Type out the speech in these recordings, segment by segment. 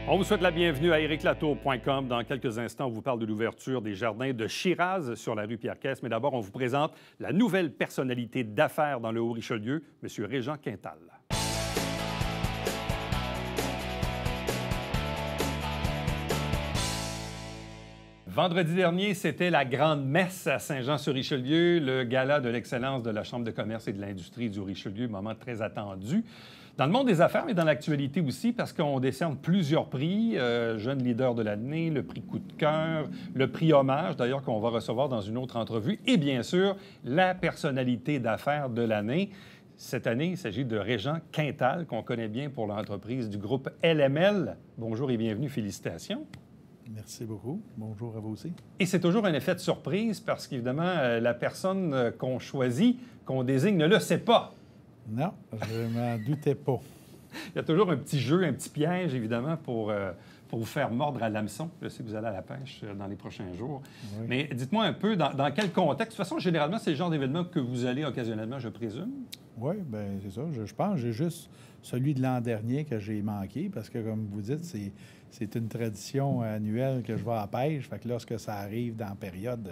On vous souhaite la bienvenue à ériclatour.com. Dans quelques instants, on vous parle de l'ouverture des jardins de Shiraz sur la rue Pierre-Caisse. Mais d'abord, on vous présente la nouvelle personnalité d'affaires dans le Haut-Richelieu, M. Régent Quintal. Vendredi dernier, c'était la grande messe à Saint-Jean-sur-Richelieu, le gala de l'excellence de la Chambre de commerce et de l'industrie du Richelieu, moment très attendu. Dans le monde des affaires, mais dans l'actualité aussi, parce qu'on décerne plusieurs prix, jeune leader de l'année, le prix coup de cœur, le prix hommage, d'ailleurs, qu'on va recevoir dans une autre entrevue, et bien sûr, la personnalité d'affaires de l'année. Cette année, il s'agit de Régent Quintal, qu'on connaît bien pour l'entreprise du groupe LML. Bonjour et bienvenue, félicitations. Merci beaucoup. Bonjour à vous aussi. Et c'est toujours un effet de surprise parce qu'évidemment, la personne qu'on choisit, qu'on désigne, ne le sait pas. Non, je m'en doutais pas. Il y a toujours un petit jeu, un petit piège, évidemment, pour vous faire mordre à l'hameçon. Je sais que vous allez à la pêche dans les prochains jours. Oui. Mais dites-moi un peu, dans quel contexte? De toute façon, généralement, c'est le genre d'événement que vous allez occasionnellement, je présume? Oui, bien, c'est ça. Je pense que j'ai juste celui de l'an dernier que j'ai manqué parce que, comme vous dites, c'est une tradition annuelle que je vais à la pêche. Fait que lorsque ça arrive dans la période...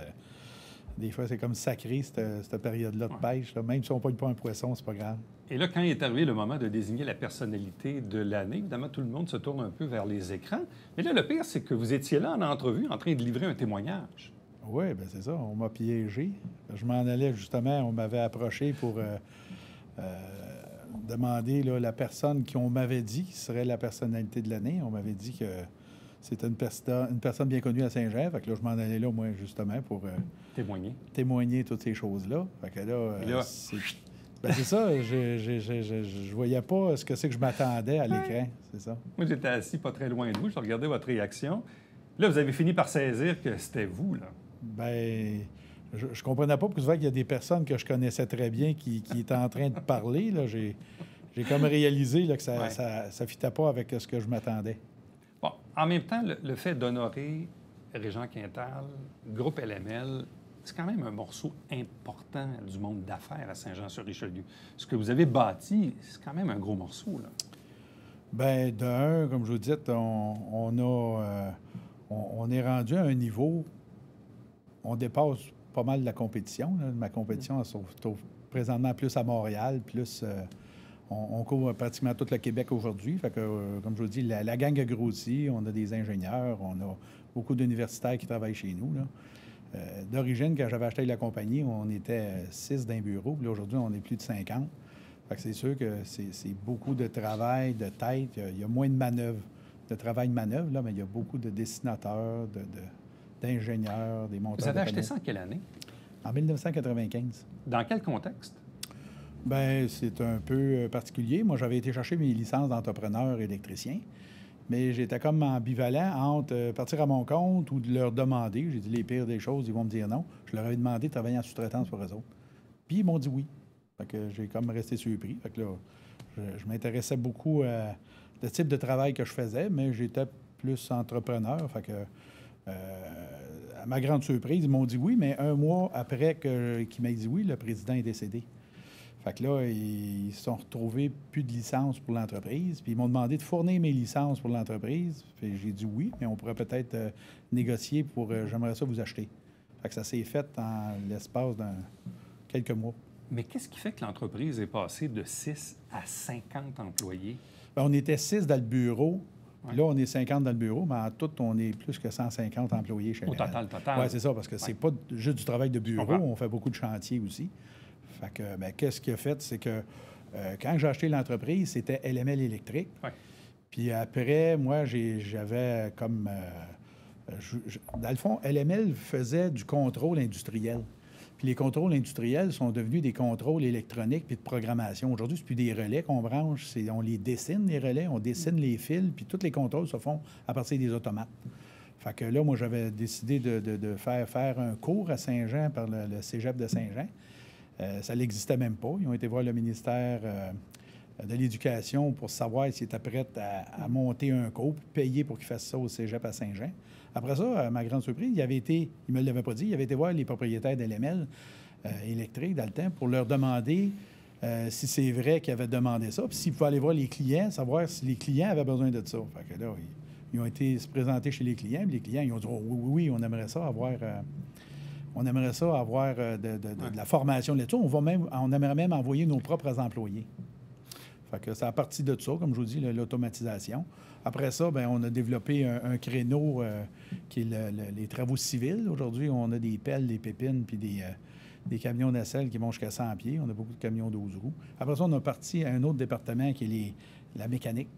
Des fois, c'est comme sacré, cette période-là de pêche. Là. Même si on ne pogne pas un poisson, c'est pas grave. Et là, quand est arrivé le moment de désigner la personnalité de l'année, évidemment, tout le monde se tourne un peu vers les écrans. Mais là, le pire, c'est que vous étiez là en entrevue, en train de livrer un témoignage. Oui, bien c'est ça. On m'a piégé. Je m'en allais, justement, on m'avait approché pour demander là, la personne qu'on m'avait dit qui serait la personnalité de l'année. On m'avait dit que c'était une personne bien connue à Saint-Jean. Fait que là, je m'en allais là, moi, justement, pour... témoigner toutes ces choses-là. Fait que là, c'est ça. Je voyais pas ce que c'est que je m'attendais à l'écran. C'est ça. Moi, j'étais assis pas très loin de vous. Je regardais votre réaction. Là, vous avez fini par saisir que c'était vous, là. Bien, je comprenais pas, parce qu'il y a des personnes que je connaissais très bien qui étaient en train de parler. Là. J'ai comme réalisé là, que ça fitait pas avec ce que je m'attendais. Bon, en même temps, le fait d'honorer Régent Quintal, groupe LML, c'est quand même un morceau important du monde d'affaires à Saint-Jean-sur-Richelieu. Ce que vous avez bâti, c'est quand même un gros morceau, là. Bien, d'un, comme je vous dis, on est rendu à un niveau, on dépasse pas mal la compétition. Là. Ma compétition, elle se trouve présentement plus à Montréal, plus... On couvre pratiquement tout le Québec aujourd'hui. Fait que, comme je vous dis, la gang a grossi. On a des ingénieurs, on a beaucoup d'universitaires qui travaillent chez nous. D'origine, quand j'avais acheté la compagnie, on était 6 dans un bureau. Puis là, aujourd'hui, on est plus de 50. Fait que c'est sûr que c'est beaucoup de travail, de tête. Il y a moins de manœuvres, de travail de manœuvre, là, mais il y a beaucoup de dessinateurs, d'ingénieurs, des monteurs. Vous avez acheté ça en quelle année? En 1995. Dans quel contexte? Bien, c'est un peu particulier. Moi, j'avais été chercher mes licences d'entrepreneur électricien, mais j'étais comme ambivalent entre partir à mon compte ou de leur demander. J'ai dit les pires des choses, ils vont me dire non. Je leur avais demandé de travailler en sous-traitance pour eux autres. Puis ils m'ont dit oui. Fait que j'ai comme resté surpris. Fait que là, je m'intéressais beaucoup à le type de travail que je faisais, mais j'étais plus entrepreneur. Fait que, à ma grande surprise, ils m'ont dit oui, mais un mois après qu'ils m'aient dit oui, le président est décédé. Fait que là, ils se sont retrouvés plus de licences pour l'entreprise. Puis ils m'ont demandé de fournir mes licences pour l'entreprise. Puis j'ai dit oui, mais on pourrait peut-être négocier pour j'aimerais ça vous acheter. Fait que ça s'est fait en l'espace de quelques mois. Mais qu'est-ce qui fait que l'entreprise est passée de 6 à 50 employés? Bien, on était 6 dans le bureau. Puis là, on est 50 dans le bureau, mais en tout, on est plus que 150 employés chez nous. Au total. Oui, c'est ça, parce que c'est pas juste du travail de bureau. On fait beaucoup de chantiers aussi. Fait que, bien, qu'est-ce qu'il a fait? C'est que quand j'ai acheté l'entreprise, c'était LML électrique. Ouais. Puis après, moi, j'avais comme... dans le fond, LML faisait du contrôle industriel. Puis les contrôles industriels sont devenus des contrôles électroniques puis de programmation. Aujourd'hui, c'est plus des relais qu'on branche, on les dessine, les relais, on dessine les fils, puis tous les contrôles se font à partir des automates. Fait que là, moi, j'avais décidé de faire un cours à Saint-Jean par le cégep de Saint-Jean. Ça n'existait même pas. Ils ont été voir le ministère de l'Éducation pour savoir s'ils étaient prêts à monter un cours, puis payer pour qu'ils fassent ça au cégep à Saint-Jean. Après ça, à ma grande surprise, il ne me l'avait pas dit, il avait été voir les propriétaires d'LML électrique dans le temps pour leur demander si c'est vrai qu'ils avaient demandé ça, puis s'ils pouvaient aller voir les clients, savoir si les clients avaient besoin de ça. Fait que là, Ils ont été se présenter chez les clients. Puis les clients, ils ont dit oh, oui, on aimerait ça avoir... de la formation là-dessus. On aimerait même envoyer nos propres employés. Fait que c'est à partir de ça, comme je vous dis, l'automatisation. Après ça, bien, on a développé un créneau qui est les travaux civils. Aujourd'hui, on a des pelles, des pépines, puis des camions nacelles qui vont jusqu'à 100 pieds. On a beaucoup de camions 12 roues. Après ça, on a parti à un autre département qui est la mécanique.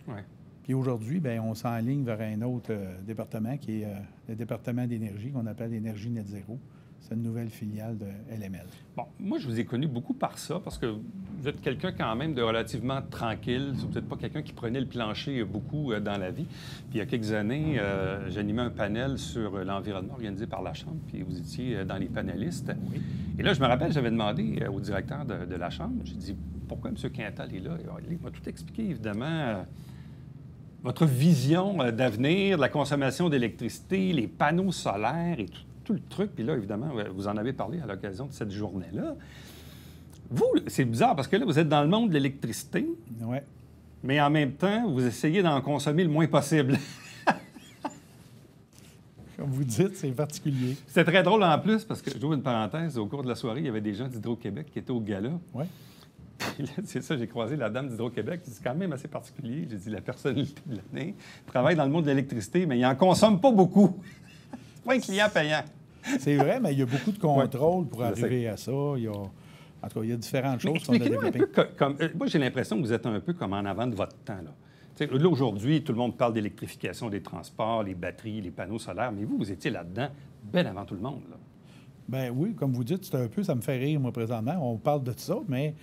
Ouais. Puis aujourd'hui, bien, on s'enligne vers un autre département qui est le département d'énergie, qu'on appelle Énergie Net Zéro. C'est une nouvelle filiale de LML. Bon, moi, je vous ai connu beaucoup par ça, parce que vous êtes quelqu'un quand même de relativement tranquille. Vous n'êtes pas quelqu'un qui prenait le plancher beaucoup dans la vie. Puis il y a quelques années, j'animais un panel sur l'environnement organisé par la Chambre, puis vous étiez dans les panélistes. Oui. Et là, je me rappelle, j'avais demandé au directeur de la Chambre, j'ai dit, pourquoi M. Quintal est là? Il m'a tout expliqué, évidemment. Votre vision d'avenir, de la consommation d'électricité, les panneaux solaires et tout le truc. Puis là, évidemment, vous en avez parlé à l'occasion de cette journée-là. Vous, c'est bizarre parce que là, vous êtes dans le monde de l'électricité, Oui. mais en même temps, vous essayez d'en consommer le moins possible. Comme vous dites, c'est particulier. C'est très drôle en plus parce que, j'ouvre une parenthèse, au cours de la soirée, il y avait des gens d'Hydro-Québec qui étaient au gala. Oui. Puis là, c'est ça, j'ai croisé la dame d'Hydro-Québec. C'est quand même assez particulier. J'ai dit, la personnalité de l'année travaille dans le monde de l'électricité, mais il n'en consomme pas beaucoup. C'est pas un client payant. C'est vrai, mais il y a beaucoup de contrôle pour arriver à ça. En tout cas, il y a différentes choses qu'on a développées. Un peu moi, j'ai l'impression que vous êtes un peu comme en avant de votre temps. Là, aujourd'hui, tout le monde parle d'électrification des transports, les batteries, les panneaux solaires, mais vous étiez là-dedans bien avant tout le monde. Là. Bien oui, comme vous dites, c'est un peu, ça me fait rire, moi, présentement. On parle de tout ça, mais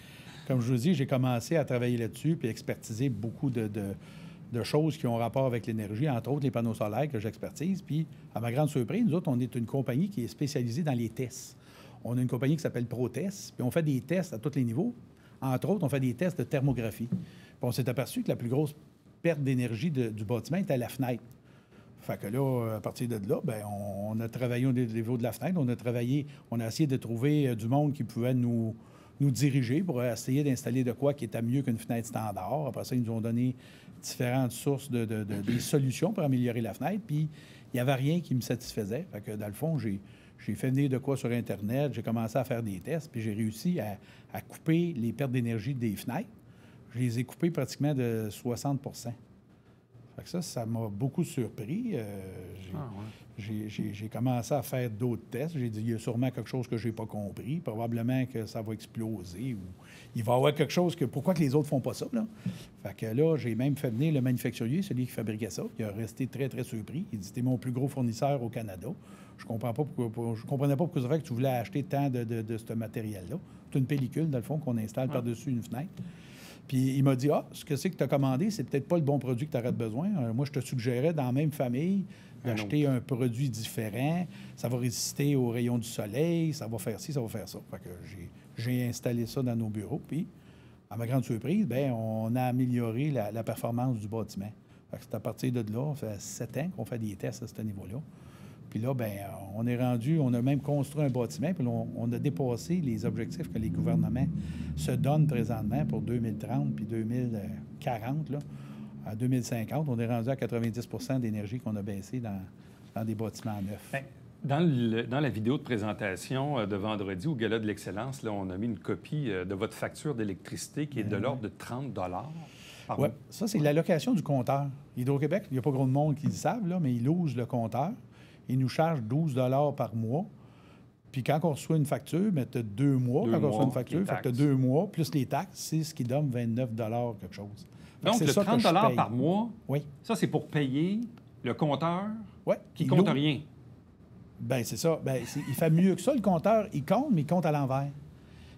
comme je vous dis, j'ai commencé à travailler là-dessus puis expertiser beaucoup de choses qui ont rapport avec l'énergie, entre autres les panneaux solaires que j'expertise. Puis, à ma grande surprise, nous autres, on est une compagnie qui est spécialisée dans les tests. On a une compagnie qui s'appelle ProTest, puis on fait des tests à tous les niveaux. Entre autres, on fait des tests de thermographie. Puis on s'est aperçu que la plus grosse perte d'énergie du bâtiment était à la fenêtre. Fait que là, à partir de là, bien, on a travaillé au niveau de la fenêtre. On a essayé de trouver du monde qui pouvait nous diriger pour essayer d'installer de quoi qui était mieux qu'une fenêtre standard. Après ça, ils nous ont donné différentes sources des solutions pour améliorer la fenêtre, puis il n'y avait rien qui me satisfaisait. Fait que dans le fond, j'ai fait venir de quoi sur Internet, j'ai commencé à faire des tests, puis j'ai réussi à couper les pertes d'énergie des fenêtres. Je les ai coupées pratiquement de 60 %. Fait que ça m'a beaucoup surpris. J'ai commencé à faire d'autres tests. J'ai dit, il y a sûrement quelque chose que je n'ai pas compris. Probablement que ça va exploser ou il va y avoir quelque chose que... Pourquoi que les autres ne font pas ça, là? Fait que là, j'ai même fait venir le manufacturier, celui qui fabriquait ça, qui a resté très, très surpris. Il dit, c'était mon plus gros fournisseur au Canada. Je comprenais pas pourquoi ça fait que tu voulais acheter tant de ce matériel-là. C'est une pellicule, dans le fond, qu'on installe par-dessus une fenêtre. Puis il m'a dit, ce que c'est que tu as commandé, c'est peut-être pas le bon produit que tu aurais besoin. Moi, je te suggérais, dans la même famille, d'acheter un produit différent. Ça va résister aux rayons du soleil, ça va faire ci, ça va faire ça. Fait que j'ai installé ça dans nos bureaux. Puis, à ma grande surprise, bien, on a amélioré la performance du bâtiment. Fait que c'est à partir de là, ça fait 7 ans qu'on fait des tests à ce niveau-là. Puis là, bien, on est rendu, on a même construit un bâtiment, puis là, on a dépassé les objectifs que les gouvernements se donnent présentement pour 2030 puis 2040. Là. À 2050, on est rendu à 90 % d'énergie qu'on a baissé dans des bâtiments neufs. Bien, dans la vidéo de présentation de vendredi au Gala de l'Excellence, là, on a mis une copie de votre facture d'électricité qui est de l'ordre de 30 par mois. Oui, ça, c'est l'allocation du compteur. Hydro-Québec, il n'y a pas gros de monde qui le savent, là, mais ils logent le compteur. Ils nous chargent 12 $ par mois. Puis quand on reçoit une facture, tu as 2 mois quand on reçoit une facture. Fait que tu as 2 mois, plus les taxes, c'est ce qui donne 29 $ quelque chose. Donc, le 30 $ par mois, oui. Ça, c'est pour payer le compteur qui ne compte rien. Bien, c'est ça. Bien, il fait mieux que ça. Le compteur, il compte, mais il compte à l'envers.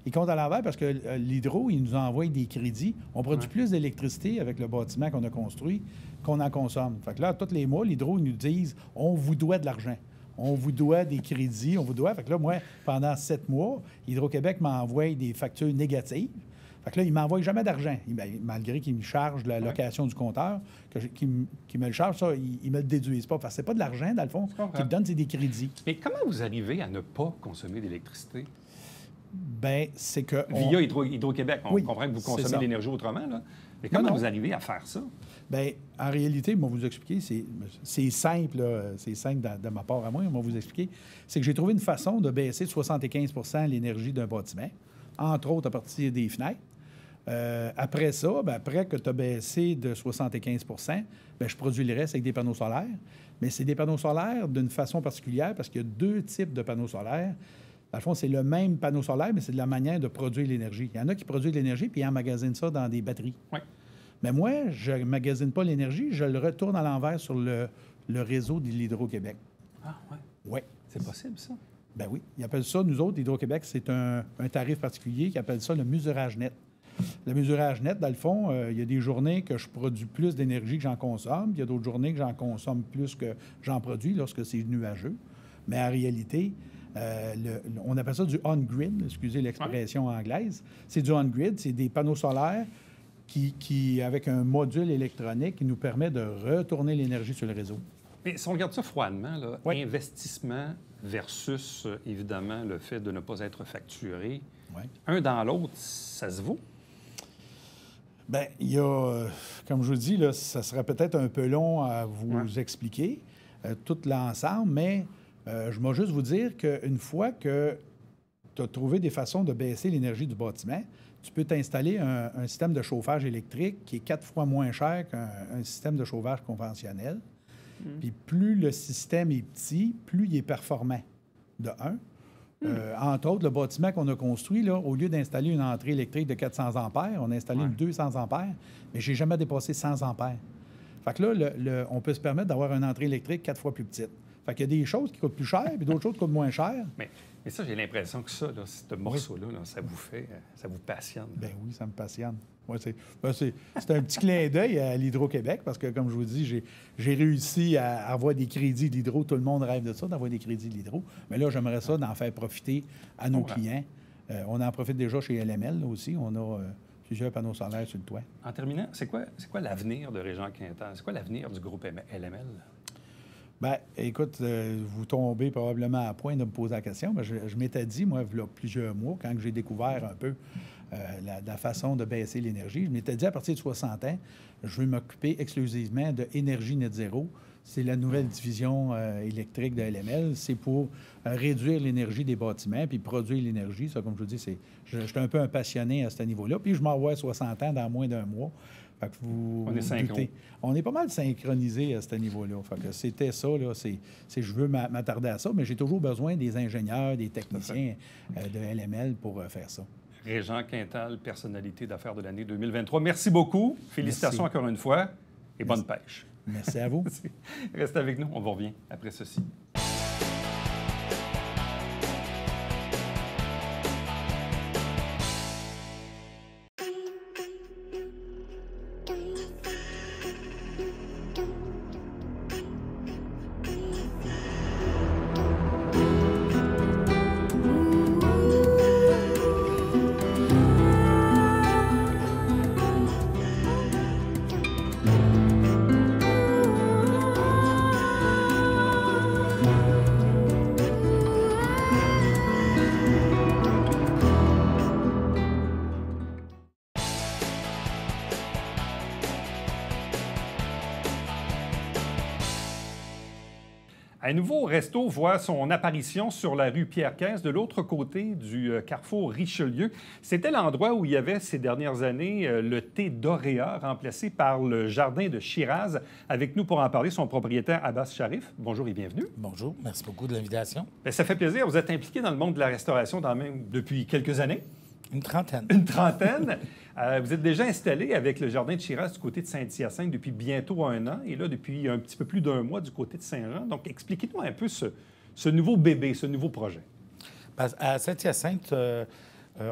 Il compte à l'envers parce que l'Hydro, il nous envoie des crédits. On produit plus d'électricité avec le bâtiment qu'on a construit qu'on en consomme. Fait que là, tous les mois, l'Hydro, ils nous disent « On vous doit de l'argent. On vous doit des crédits. On vous doit... » Fait que là, moi, pendant 7 mois, Hydro-Québec m'envoie des factures négatives. Fait que là, il ne m'envoie jamais d'argent. Malgré qu'il me charge la location du compteur, qu'il me le charge, ça, ils ne me le déduisent pas. Parce que ce n'est pas de l'argent, dans le fond, qu'ils me donnent, c'est des crédits. Mais comment vous arrivez à ne pas consommer d'électricité? Bien, c'est que... Via Hydro-Québec. On comprend que vous consommez l'énergie autrement, là. Mais comment vous arrivez à faire ça? Bien, en réalité, moi, vous expliquer, c'est simple, c'est simple de ma part à moi, moi, vous expliquer. C'est que j'ai trouvé une façon de baisser de 75 l'énergie d'un bâtiment, entre autres à partir des fenêtres. Après ça, bien, après que tu as baissé de 75 bien, je produis le reste avec des panneaux solaires. Mais c'est des panneaux solaires d'une façon particulière parce qu'il y a deux types de panneaux solaires. Dans le fond, c'est le même panneau solaire, mais c'est de la manière de produire l'énergie. Il y en a qui produisent de l'énergie puis ils emmagasinent ça dans des batteries. Oui. Mais moi, je ne magasine pas l'énergie, je le retourne à l'envers sur le réseau de l'Hydro-Québec. Ah, oui. Oui. C'est possible, ça? Ben oui. Ils appellent ça, nous autres, Hydro-Québec, c'est un tarif particulier qui appelle ça le mesurage net. Le mesurage net, dans le fond, il y a des journées que je produis plus d'énergie que j'en consomme, puis il y a d'autres journées que j'en consomme plus que j'en produis lorsque c'est nuageux. Mais en réalité, on appelle ça du on-grid, excusez l'expression anglaise. C'est du on-grid, c'est des panneaux solaires qui, avec un module électronique, qui nous permet de retourner l'énergie sur le réseau. Mais si on regarde ça froidement, là, investissement versus, évidemment, le fait de ne pas être facturé, un dans l'autre, ça se vaut? Bien, il y a, comme je vous dis, là, ça serait peut-être un peu long à vous expliquer tout l'ensemble, mais je vais juste vous dire qu'une fois que tu as trouvé des façons de baisser l'énergie du bâtiment, tu peux t'installer un système de chauffage électrique qui est 4 fois moins cher qu'un système de chauffage conventionnel. Puis plus le système est petit, plus il est performant, de un. Entre autres, le bâtiment qu'on a construit, là, au lieu d'installer une entrée électrique de 400 ampères, on a installé une 200 ampères, mais je n'ai jamais dépassé 100 ampères. Fait que là, on peut se permettre d'avoir une entrée électrique 4 fois plus petite. Fait qu'il y a des choses qui coûtent plus cher, puis d'autres choses qui coûtent moins cher. Mais ça, j'ai l'impression que ça, là, ce morceau-là, là, ça vous passionne. Bien oui, ça me passionne. Ouais, c'est un petit clin d'œil à l'Hydro-Québec parce que, comme je vous dis, j'ai réussi à avoir des crédits de l'Hydro. Tout le monde rêve de ça, d'avoir des crédits de l'Hydro. Mais là, j'aimerais ça d'en faire profiter à nos clients. On en profite déjà chez LML, là, aussi. On a plusieurs panneaux solaires sur le toit. En terminant, c'est quoi l'avenir de Régent Quintal? C'est quoi l'avenir du groupe LML? Bien, écoute, vous tombez probablement à point de me poser la question. Mais je m'étais dit, moi, il y a plusieurs mois, quand j'ai découvert un peu la façon de baisser l'énergie, je m'étais dit, à partir de 60 ans, je vais m'occuper exclusivement de énergie net zéro. C'est la nouvelle division électrique de LML. C'est pour réduire l'énergie des bâtiments puis produire l'énergie. Ça, comme je vous dis, je suis un peu un passionné à ce niveau-là. Puis je m'envoie à 60 ans dans moins d'un mois. Fait que on est synchro. On est pas mal synchronisé à ce niveau-là. Fait que c'était ça, là. Je veux m'attarder à ça, mais j'ai toujours besoin des ingénieurs, des techniciens de LML pour faire ça. Régent Quintal, personnalité d'affaires de l'année 2023. Merci beaucoup. Félicitations encore une fois et bonne pêche. Merci à vous. Restez avec nous. On vous revient après ceci. Un nouveau resto voit son apparition sur la rue Pierre-Caisse, de l'autre côté du carrefour Richelieu. C'était l'endroit où il y avait ces dernières années le thé d'Oréa, remplacé par le jardin de Shiraz. Avec nous pour en parler, son propriétaire Abbas Sharif. Bonjour et bienvenue. Bonjour, merci beaucoup de l'invitation. Bien, ça fait plaisir. Vous êtes impliqué dans le monde de la restauration depuis quelques années. Une trentaine. Une trentaine. Vous êtes déjà installé avec le jardin de Shiraz du côté de Saint-Hyacinthe depuis bientôt 1 an et là, depuis un petit peu plus d'1 mois du côté de Saint-Jean. Donc, expliquez-nous un peu ce nouveau bébé, ce nouveau projet. À Saint-Hyacinthe,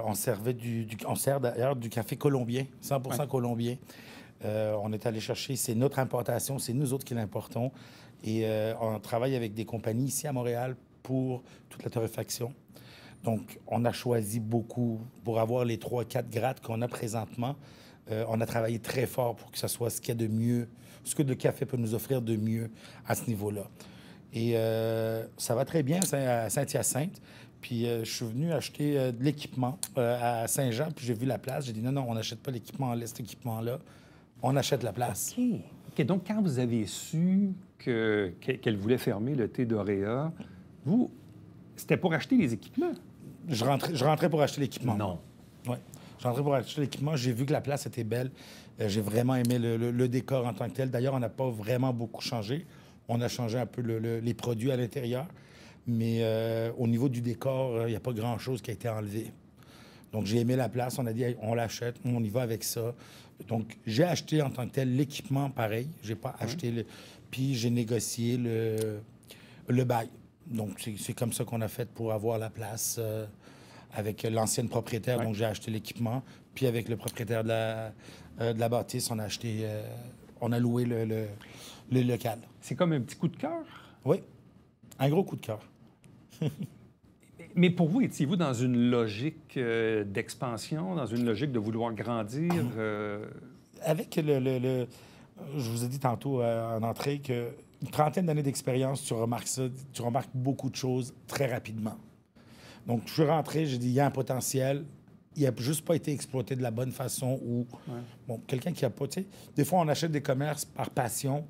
on sert d'ailleurs du café colombien, 100% colombien. On est allé chercher, c'est notre importation, c'est nous autres qui l'importons. Et on travaille avec des compagnies ici à Montréal pour toute la torréfaction. Donc, on a choisi beaucoup pour avoir les 3-4 grades qu'on a présentement. On a travaillé très fort pour que ce soit ce qu'il y a de mieux, ce que le café peut nous offrir de mieux à ce niveau-là. Et ça va très bien à Saint-Hyacinthe. Puis je suis venu acheter de l'équipement à Saint-Jean, puis j'ai vu la place. J'ai dit non, on n'achète pas l'équipement là, cet équipement-là. On achète la place. OK. Donc, quand vous avez su qu'elle voulait fermer le thé d'Oréa, c'était pour acheter les équipements? Je rentrais pour acheter l'équipement. Non. Oui. Je rentrais pour acheter l'équipement. J'ai vu que la place était belle. J'ai vraiment aimé le décor en tant que tel. D'ailleurs, on n'a pas vraiment beaucoup changé. On a changé un peu les produits à l'intérieur. Mais au niveau du décor, il n'y a pas grand-chose qui a été enlevé. Donc, j'ai aimé la place. On a dit, hey, on l'achète, on y va avec ça. Donc, j'ai acheté en tant que tel l'équipement pareil. J'ai pas acheté Puis, j'ai négocié le bail. Donc, c'est comme ça qu'on a fait pour avoir la place avec l'ancienne propriétaire. Donc, j'ai acheté l'équipement. Puis, avec le propriétaire de la bâtisse, on a loué le local. C'est comme un petit coup de cœur? Oui, un gros coup de cœur. Mais pour vous, étiez-vous dans une logique d'expansion, dans une logique de vouloir grandir? Avec je vous ai dit tantôt en entrée qu'une trentaine d'années d'expérience, tu remarques ça, tu remarques beaucoup de choses très rapidement. Donc, je suis rentré, j'ai dit, il y a un potentiel, il n'a juste pas été exploité de la bonne façon ou... Bon, quelqu'un qui a pas... Tu sais, des fois, on achète des commerces par passion,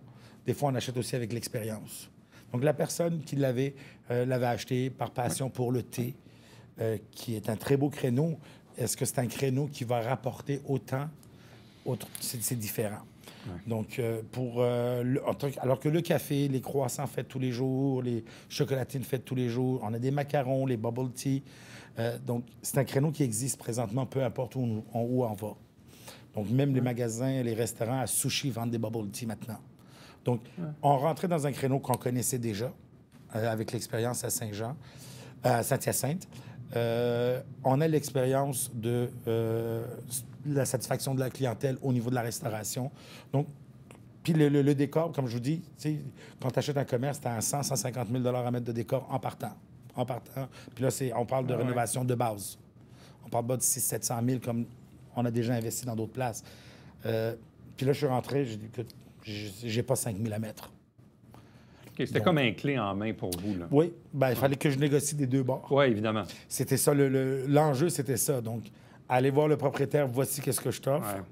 des fois, on achète aussi avec l'expérience. Donc, la personne qui l'avait acheté par passion pour le thé, qui est un très beau créneau. Est-ce que c'est un créneau qui va rapporter autant? C'est différent. Ouais. Donc, alors que le café, les croissants faits tous les jours, les chocolatines faites tous les jours, on a des macarons, les bubble tea. Donc, c'est un créneau qui existe présentement, peu importe où on va. Donc, même les magasins, les restaurants à sushi vendent des bubble tea maintenant. Donc, on rentrait dans un créneau qu'on connaissait déjà, avec l'expérience à Saint-Jean, à Saint-Hyacinthe. On a l'expérience de la satisfaction de la clientèle au niveau de la restauration. Donc, puis le décor, comme je vous dis, quand tu achètes un commerce, tu as 150 000 à mettre de décor en partant. Puis là, on parle de rénovation de base. On parle pas de 600 000 700 000 comme on a déjà investi dans d'autres places. Puis là, je suis rentré, j'ai dit, écoute, j'ai pas 5 000 à mettre. Okay, c'était comme un clé en main pour vous, là. Oui, bien, il fallait que je négocie des deux bords. Oui, évidemment. C'était ça, l'enjeu, c'était ça. Donc, aller voir le propriétaire, voici qu'est-ce que je t'offre. Ouais.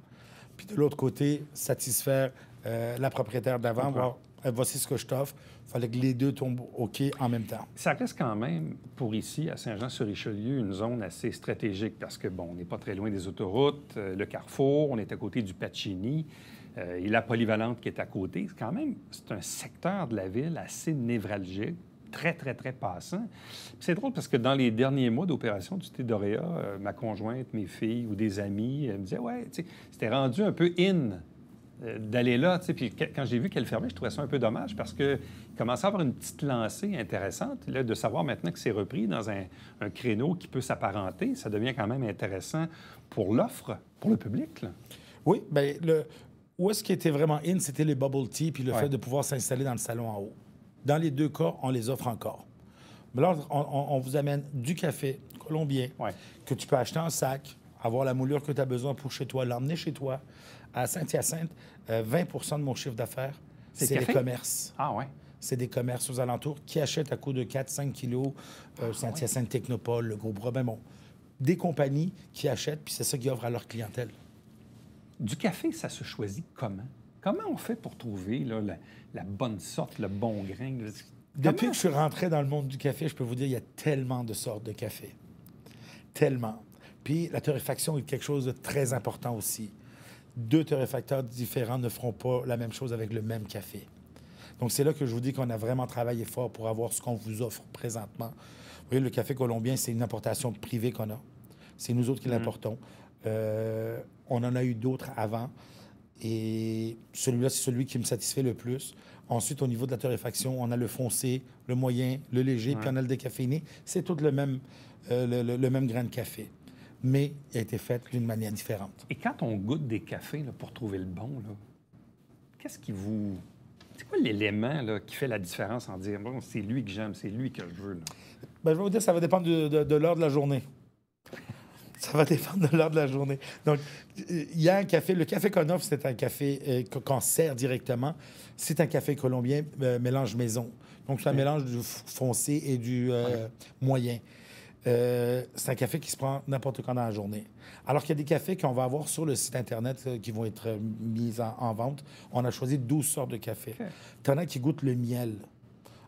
Puis de l'autre côté, satisfaire la propriétaire d'avant, voir, voici ce que je t'offre. Il fallait que les deux tombent OK en même temps. Ça reste quand même, pour ici, à Saint-Jean-sur-Richelieu, une zone assez stratégique parce que, bon, on n'est pas très loin des autoroutes, le Carrefour, on est à côté du Pacini. Et la polyvalente qui est à côté, c'est un secteur de la ville assez névralgique, très, très, très passant. Puis c'est drôle parce que dans les derniers mois d'opération du thé d'Oréa, ma conjointe, mes filles ou des amis me disaient, ouais, tu sais, c'était rendu un peu in d'aller là, tu sais. Puis quand j'ai vu qu'elle fermait, je trouvais ça un peu dommage parce qu'il commençait à avoir une petite lancée intéressante. Là, de savoir maintenant que c'est repris dans un créneau qui peut s'apparenter, ça devient quand même intéressant pour l'offre, pour le public, là. Oui, bien, où est-ce qui était vraiment in, c'était les bubble tea puis le fait de pouvoir s'installer dans le salon en haut. Dans les deux cas, on les offre encore. Mais là, on vous amène du café colombien que tu peux acheter en sac, avoir la moulure que tu as besoin pour chez toi, l'emmener chez toi. À Saint-Hyacinthe, 20 de mon chiffre d'affaires, c'est les commerces. Ah ouais? C'est des commerces aux alentours qui achètent à coût de 4-5 kilos Saint-Hyacinthe Technopole, le Gros Bras, ben bon, des compagnies qui achètent, puis c'est ça qu'ils offrent à leur clientèle. Du café, ça se choisit comment? Comment on fait pour trouver là, la bonne sorte, le bon grain? Depuis que je suis rentré dans le monde du café, je peux vous dire, il y a tellement de sortes de café. Tellement. Puis la torréfaction est quelque chose de très important aussi. 2 torréfacteurs différents ne feront pas la même chose avec le même café. Donc, c'est là que je vous dis qu'on a vraiment travaillé fort pour avoir ce qu'on vous offre présentement. Vous voyez, le café colombien, c'est une importation privée qu'on a. C'est nous autres qui l'importons. On en a eu d'autres avant. Et celui-là, c'est celui qui me satisfait le plus. Ensuite, au niveau de la torréfaction, on a le foncé, le moyen, le léger, puis on a le décaféiné. C'est tout le même grain de café, mais il a été fait d'une manière différente. Et quand on goûte des cafés là, pour trouver le bon, là, qu'est-ce qui vous... C'est quoi l'élément là, qui fait la différence en dire bon, c'est lui que j'aime, c'est lui que je veux? Là? Bien, je vais vous dire, ça va dépendre de l'heure de la journée. Ça va dépendre de l'heure de la journée. Donc, il y a un café. Le café qu'on offre, c'est un café qu'on sert directement. C'est un café colombien mélange maison. Donc, c'est un mélange du foncé et du moyen. c'est un café qui se prend n'importe quand dans la journée. Alors qu'il y a des cafés qu'on va avoir sur le site Internet qui vont être mis en vente. On a choisi 12 sortes de café. T'en as qui goûtent le miel.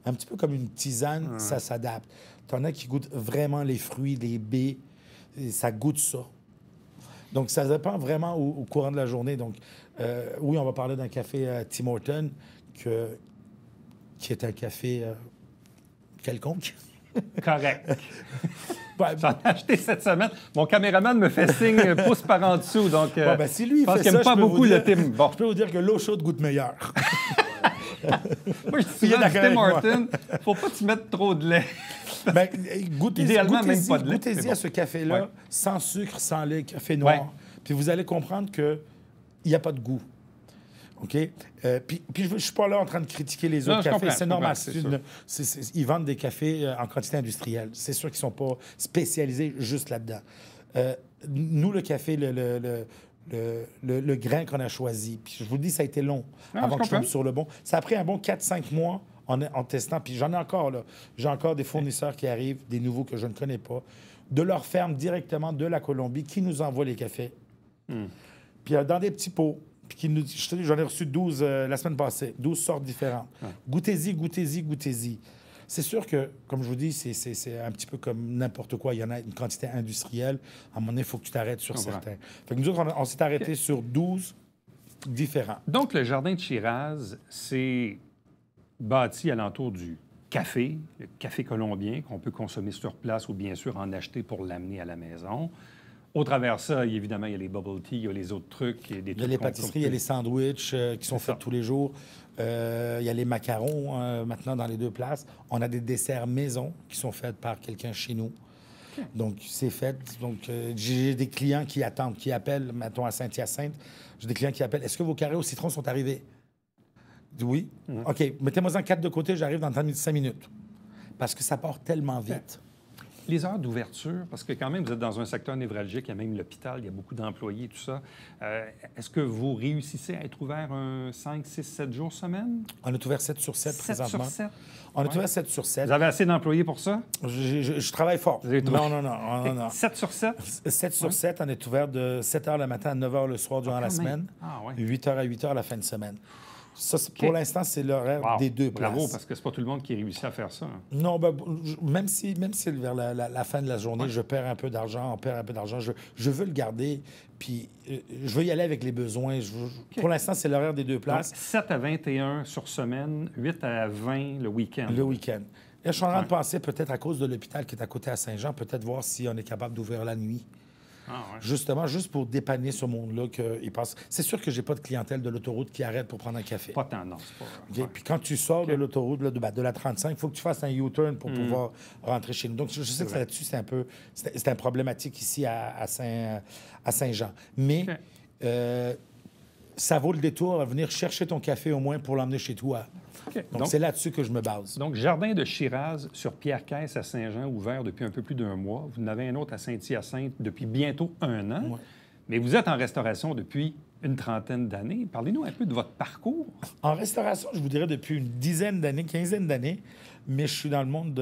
Un petit peu comme une tisane, ça s'adapte. T'en as qui goûtent vraiment les fruits, les baies. Et ça goûte ça. Donc, ça dépend vraiment au courant de la journée. Donc, oui, on va parler d'un café Tim Hortons qui est un café quelconque. Correct. Ouais, J'en ai acheté cette semaine. Mon caméraman me fait signe pouce par en dessous. Donc, si lui, je pense il fait qu'il ça, n'aime pas je peux beaucoup vous le dire- Tim. Bon. Je peux vous dire que l'eau chaude goûte meilleur. Moi, je suis Il est souvent du d'accord Tim avec Hortons. Faut pas que tu mettes trop de lait. Ben, goûtez-y, Idéalement, même pas de lait, goûtez-y c'est bon. à ce café-là, Ouais. sans sucre, sans lait, café noir. Ouais. Puis vous allez comprendre qu'il n'y a pas de goût. OK? Puis je ne suis pas là en train de critiquer les Non, autres je cafés. comprends, C'est je normal. comprends, c'est sûr. Ils vendent des cafés en quantité industrielle. C'est sûr qu'ils ne sont pas spécialisés juste là-dedans. Nous, le café, le grain qu'on a choisi, puis je vous le dis, ça a été long Ah, avant je que je tombe comprends. sur le bon. Ça a pris un bon 4-5 mois en testant. Puis j'en ai encore, là. J'ai encore des fournisseurs qui arrivent, des nouveaux que je ne connais pas, de leur ferme directement de la Colombie, qui nous envoient les cafés. Puis dans des petits pots. Puis je te dis, j'en ai reçu 12 la semaine passée, 12 sortes différentes. Goûtez-y, goûtez-y, goûtez-y. C'est sûr que, comme je vous dis, c'est un petit peu comme n'importe quoi. Il y en a une quantité industrielle. À un moment donné, il faut que tu t'arrêtes sur certains. Fait que nous autres, on s'est arrêté sur 12 différents. Donc, le jardin de Shiraz, c'est bâti alentour du café, le café colombien qu'on peut consommer sur place ou bien sûr en acheter pour l'amener à la maison. Au travers de ça, évidemment, il y a les bubble tea, il y a les autres trucs. Il y a, des Il y a les pâtisseries, il y a les sandwichs qui sont faits tous les jours. Il y a les macarons maintenant dans les deux places. On a des desserts maison qui sont faits par quelqu'un chez nous. Donc, c'est fait. Donc, j'ai des clients qui attendent, qui appellent, mettons, à Saint-Hyacinthe. J'ai des clients qui appellent. Est-ce que vos carrés au citron sont arrivés? Je dis oui. OK, mettez-moi-en 4 de côté, j'arrive dans 5 minutes. Parce que ça part tellement vite. Les heures d'ouverture, parce que quand même, vous êtes dans un secteur névralgique, il y a même l'hôpital, il y a beaucoup d'employés, tout ça. Est-ce que vous réussissez à être ouvert 5, 6, 7 jours semaine? On est ouvert 7 sur 7 7 présentement. sur 7? On est ouvert 7 sur 7. Vous avez assez d'employés pour ça? Je travaille fort. Vous avez trouvé- Non. 7 sur 7? 7 sur 7, on est ouvert de 7 h le matin à 9 h le soir durant la quand même. semaine. Ah, ouais. 8 h à 8 h la fin de semaine. Ça, pour l'instant, c'est l'horaire Wow. des deux places. Bravo, parce que c'est pas tout le monde qui réussit à faire ça. Hein. Non, ben, même si vers la fin de la journée, je perds un peu d'argent, on perd un peu d'argent, je veux le garder, puis je veux y aller avec les besoins. Pour l'instant, c'est l'horaire des deux Donc, places, 7 à 21 sur semaine, 8 à 20 le week-end. le week-end. Là, je suis en train de penser, peut-être à cause de l'hôpital qui est à côté à Saint-Jean, peut-être voir si on est capable d'ouvrir la nuit. Ah, ouais. Justement, juste pour dépanner ce monde-là qu'il passe. C'est sûr que j'ai pas de clientèle de l'autoroute qui arrête pour prendre un café. Pas tant, non. C'est pas... OK? ouais. Puis quand tu sors de l'autoroute, là, de la 35, il faut que tu fasses un U-turn pour pouvoir rentrer chez nous. Donc, je sais que là-dessus, c'est un problématique ici à Saint-Jean. Mais OK. ça vaut le détour à venir chercher ton café au moins pour l'emmener chez toi. OK. Donc, c'est là-dessus que je me base. Donc, Jardin de Shiraz sur Pierre-Caisse à Saint-Jean, ouvert depuis un peu plus d'1 mois. Vous en avez un autre à Saint-Hyacinthe depuis bientôt 1 an. Ouais. Mais vous êtes en restauration depuis une trentaine d'années. Parlez-nous un peu de votre parcours. En restauration, je vous dirais depuis une dizaine d'années, quinzaine d'années, mais je suis dans le monde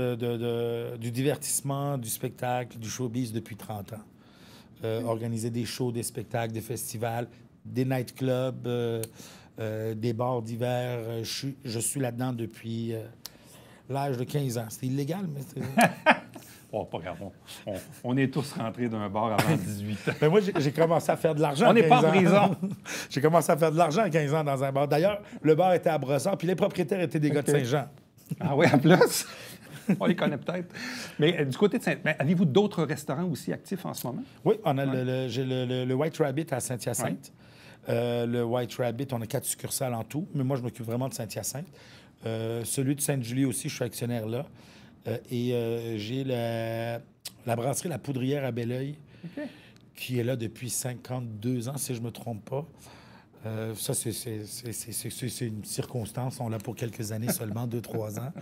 du divertissement, du spectacle, du showbiz depuis 30 ans. Organiser des shows, des spectacles, des festivals, des nightclubs, des bars d'hiver. Je suis là-dedans depuis l'âge de 15 ans. C'est illégal, mais c'est... Oh, pas grave. On est tous rentrés d'un bar avant 18 ans. Mais moi, j'ai commencé à faire de l'argent On à n'est 15 pas en ans. prison. J'ai commencé à faire de l'argent à 15 ans dans un bar. D'ailleurs, le bar était à Brossard, puis les propriétaires étaient des gars de Saint-Jean. Ah oui, en plus? On les connaît peut-être. Mais du côté de Saint... avez-vous d'autres restaurants aussi actifs en ce moment? Oui, on a j'ai le White Rabbit à Saint-Hyacinthe. Le White Rabbit, on a 4 succursales en tout, mais moi, je m'occupe vraiment de Saint-Hyacinthe. Celui de Sainte-Julie aussi, je suis actionnaire là. J'ai la brasserie La Poudrière à Belleuil, qui est là depuis 52 ans, si je ne me trompe pas. Ça, c'est une circonstance. On l'a pour quelques années seulement, 2-3 ans.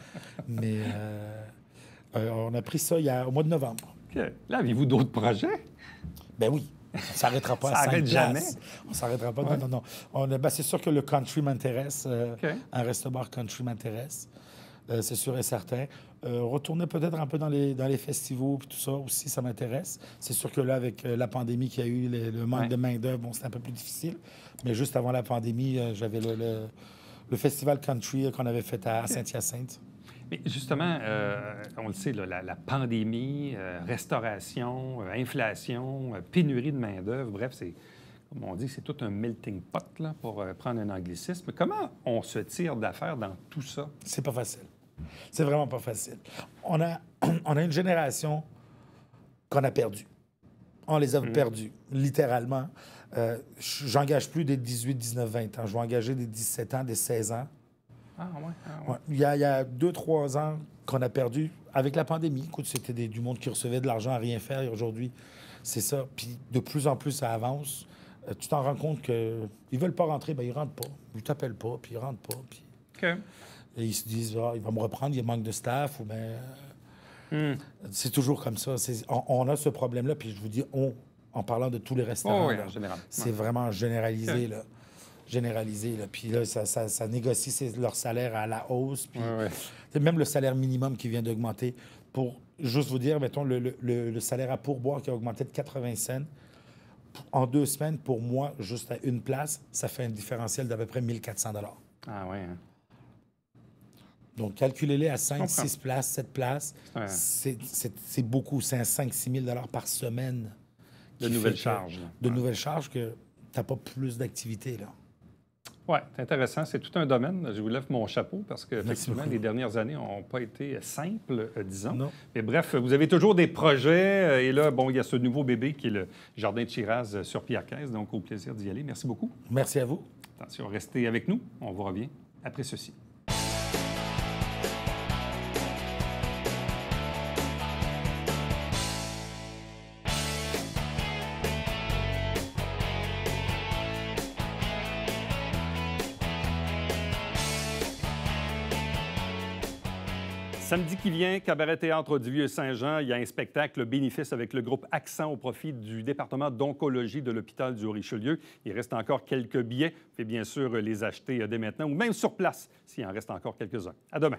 Mais on a pris ça au mois de novembre. OK. Là, avez-vous d'autres projets? Ben oui. On ne s'arrêtera pas Ça à 5 arrête jamais. On ne s'arrêtera pas. Non. C'est sûr que le country m'intéresse. OK. Un resto-bar country m'intéresse. c'est sûr et certain. Retourner peut-être un peu dans les festivals, puis tout ça aussi, ça m'intéresse. C'est sûr que là, avec la pandémie qu'il y a eu, le manque de main-d'œuvre, bon, c'était un peu plus difficile. Mais juste avant la pandémie, j'avais le festival country qu'on avait fait à Saint-Hyacinthe. Mais justement, on le sait, là, la pandémie, restauration, inflation, pénurie de main-d'œuvre, bref, c'est, comme on dit, c'est tout un melting pot, là, pour prendre un anglicisme. Comment on se tire d'affaire dans tout ça? C'est pas facile. C'est vraiment pas facile. On a une génération qu'on a perdue. On les a perdus, littéralement. J'engage plus des 18, 19, 20 ans. Je vais engager des 17 ans, des 16 ans. Ah ouais. Ouais. Il y a 2-3 ans qu'on a perdu avec la pandémie. Écoute, c'était du monde qui recevait de l'argent à rien faire. Et aujourd'hui, c'est ça. Puis de plus en plus, ça avance. Tu t'en rends compte qu'ils ne veulent pas rentrer, bien, ils ne rentrent pas. Ils ne t'appellent pas, puis ils ne rentrent pas. Puis... OK. Et ils se disent, il va me reprendre, il manque de staff. Ou c'est toujours comme ça. On a ce problème-là. Puis je vous dis, en parlant de tous les restaurants, oui, en général. C'est vraiment généralisé. OK. Là. Généralisé. Là. Puis là, ça négocie leur salaire à la hausse. Puis c'est même le salaire minimum qui vient d'augmenter. Pour juste vous dire, mettons, le salaire à pourboire qui a augmenté de 80 cents. En 2 semaines, pour moi, juste à une place, ça fait un différentiel d'à peu près 1 400 $. Ah oui, hein. Donc, calculez-les à 5, 6 places, 7 places. C'est beaucoup. C'est un 5-6 000 $ par semaine. De nouvelles charges. De nouvelles charges que tu n'as pas plus d'activité, là. Oui, c'est intéressant. C'est tout un domaine. Je vous lève mon chapeau parce qu'effectivement, les dernières années n'ont pas été simples, disons. Non. Mais bref, vous avez toujours des projets. Et là, bon, il y a ce nouveau bébé qui est le Jardin de Chiraz sur Pierre-Caisse. Donc, au plaisir d'y aller. Merci beaucoup. Merci à vous. Attention, restez avec nous. On vous revient après ceci. Samedi qui vient, Cabaret Théâtre du Vieux-Saint-Jean, il y a un spectacle bénéfice avec le groupe Accent au profit du département d'oncologie de l'hôpital du Richelieu. Il reste encore quelques billets. Vous pouvez bien sûr les acheter dès maintenant ou même sur place s'il en reste encore quelques-uns. À demain.